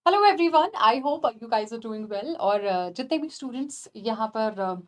Hello everyone, I hope you guys are doing well. और जितने भी स्टूडेंट्स यहाँ पर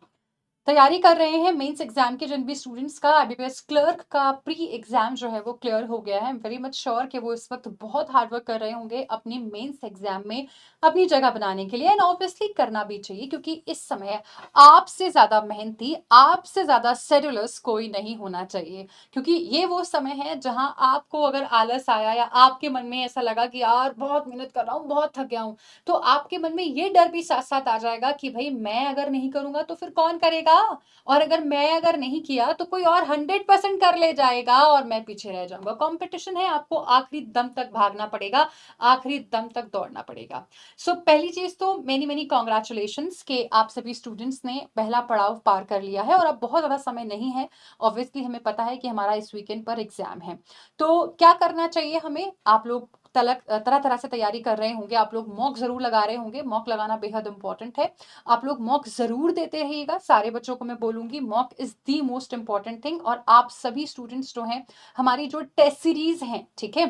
तैयारी कर रहे हैं मेंस एग्जाम के, जिन भी स्टूडेंट्स का एमबीबीएस क्लर्क का प्री एग्जाम जो है वो क्लियर हो गया है, I am very much sure कि वो इस वक्त बहुत हार्ड वर्क कर रहे होंगे अपनी मेंस एग्जाम में अपनी जगह बनाने के लिए। एंड ऑब्वियसली करना भी चाहिए, क्योंकि इस समय आपसे ज्यादा मेहनती, आपसे ज्यादा शेड्यूलर्स कोई नहीं होना चाहिए। क्योंकि ये वो समय है जहां आपको अगर आलस आया या आपके मन में ऐसा लगा कि यार बहुत मेहनत कर रहा हूँ, बहुत थक गया हूँ, तो आपके मन में ये डर भी साथ साथ आ जाएगा कि भाई मैं अगर नहीं करूंगा तो फिर कौन करेगा, और अगर नहीं किया तो कोई और 100% कर ले जाएगा और मैं पीछे रह जाऊंगा। कंपटीशन है, आपको आखिरी दम तक भागना पड़ेगा, आखिरी दम तक दौड़ना पड़ेगा। पहली चीज तो मेनी मेनी कॉन्ग्रेचुलेशंस कि आप सभी स्टूडेंट्स ने पहला पड़ाव पार कर लिया है और अब बहुत ज्यादा समय नहीं है। ऑब्वियसली हमें पता है कि हमारा इस वीकेंड पर एग्जाम है, तो क्या करना चाहिए हमें। आप लोग तरह तरह से तैयारी कर रहे होंगे, आप लोग मॉक जरूर लगा रहे होंगे। मॉक लगाना बेहद इंपॉर्टेंट है, आप लोग मॉक जरूर देते रहिएगा। सारे बच्चों को मैं बोलूंगी mock is the most important thing. और आप सभी स्टूडेंट्स जो हैं, हमारी जो टेस्ट सीरीज हैं, ठीक है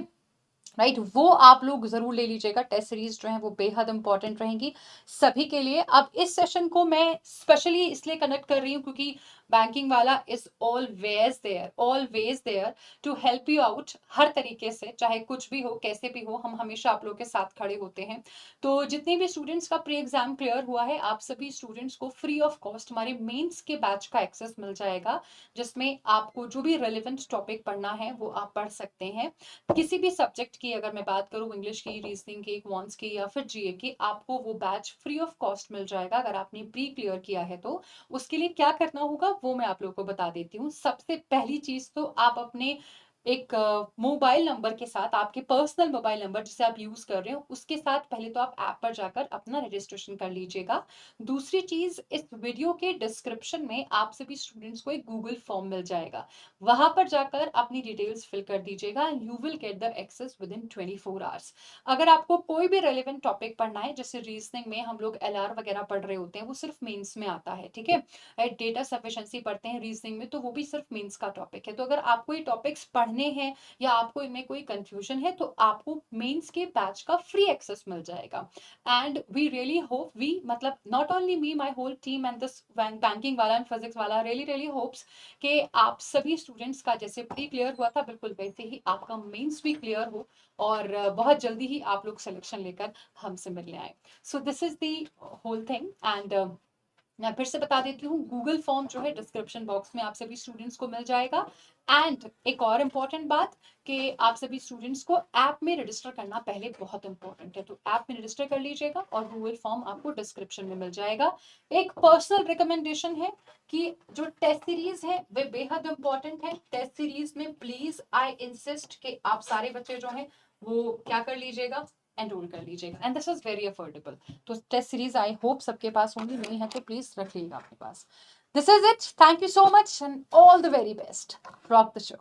राइट, वो आप लोग जरूर ले लीजिएगा। टेस्ट सीरीज जो है वो बेहद इंपॉर्टेंट रहेंगी सभी के लिए। अब इस सेशन को मैं स्पेशली इसलिए कनेक्ट कर रही हूँ क्योंकि बैंकिंग वाला is always there to help you out हर तरीके से, चाहे कुछ भी हो, कैसे भी हो, हम हमेशा आप लोग के साथ खड़े होते हैं। तो जितने भी स्टूडेंट्स का प्री एग्जाम क्लियर हुआ है, आप सभी स्टूडेंट्स को फ्री ऑफ कॉस्ट हमारे मेंस के बैच का एक्सेस मिल जाएगा, जिसमें आपको जो भी रेलिवेंट टॉपिक पढ़ना है वो आप पढ़ सकते हैं। किसी भी सब्जेक्ट की अगर मैं बात करूं, इंग्लिश की, रीजनिंग की, क्वांट्स की या फिर जीए की, आपको वो बैच फ्री ऑफ कॉस्ट मिल जाएगा अगर आपने प्री क्लियर किया है। तो उसके लिए क्या करना होगा वो मैं आप लोगों को बता देती हूँ। सबसे पहली चीज तो आप अपने एक मोबाइल नंबर के साथ, आपके पर्सनल मोबाइल नंबर जिसे आप यूज कर रहे हो उसके साथ पहले तो आप ऐप पर जाकर अपना रजिस्ट्रेशन कर लीजिएगा। दूसरी चीज, इस वीडियो के डिस्क्रिप्शन में आप सभी स्टूडेंट्स को एक गूगल फॉर्म मिल जाएगा, वहां पर जाकर अपनी डिटेल्स फिल कर दीजिएगा। You will get the access within 24 hours. अगर आपको कोई भी रेलिवेंट टॉपिक पढ़ना है, जैसे रीजनिंग में हम लोग एलआर वगैरह पढ़ रहे होते हैं, वो सिर्फ मेंस में आता है, ठीक है राइट। डेटा सफिशिएंसी पढ़ते हैं रीजनिंग में, तो वो भी सिर्फ मेंस का टॉपिक है। तो अगर आपको ये टॉपिक्स पढ़ने हैं या आपको इनमें कोई कंफ्यूजन है, तो आपको मेंस के बैच का फ्री एक्सेस मिल जाएगा। And we really hope, we मतलब not only me, my whole team and this banking वाला एंड फिजिक्स वाला रियली रियली होप्स कि आप सभी स्टूडेंट्स का जैसे प्री क्लियर हुआ था, बिल्कुल वैसे ही आपका मेंस भी क्लियर हो और बहुत जल्दी ही आप लोग सिलेक्शन लेकर हमसे मिलने आए। So this is the whole thing. And मैं फिर से बता देती हूँ, गूगल फॉर्म जो है डिस्क्रिप्शन बॉक्स में आप सभी स्टूडेंट्स को मिल जाएगा। एंड एक और इम्पॉर्टेंट बात कि आप सभी स्टूडेंट्स को ऐप में रजिस्टर करना पहले बहुत इंपॉर्टेंट है, तो ऐप में रजिस्टर कर लीजिएगा और गूगल फॉर्म आपको डिस्क्रिप्शन में मिल जाएगा। एक पर्सनल रिकमेंडेशन है कि जो टेस्ट सीरीज है वे बेहद इंपॉर्टेंट है। टेस्ट सीरीज में प्लीज आई इंसिस्ट कि आप सारे बच्चे जो हैं वो क्या कर लीजिएगा, एनरोल कर लीजिएगा। And this is very affordable. तो टेस्ट सीरीज आई होप सबके पास होंगी, नहीं है तो प्लीज रख लीजिएगा अपने पास। This is it, thank you so much and all the very best. Rock the show.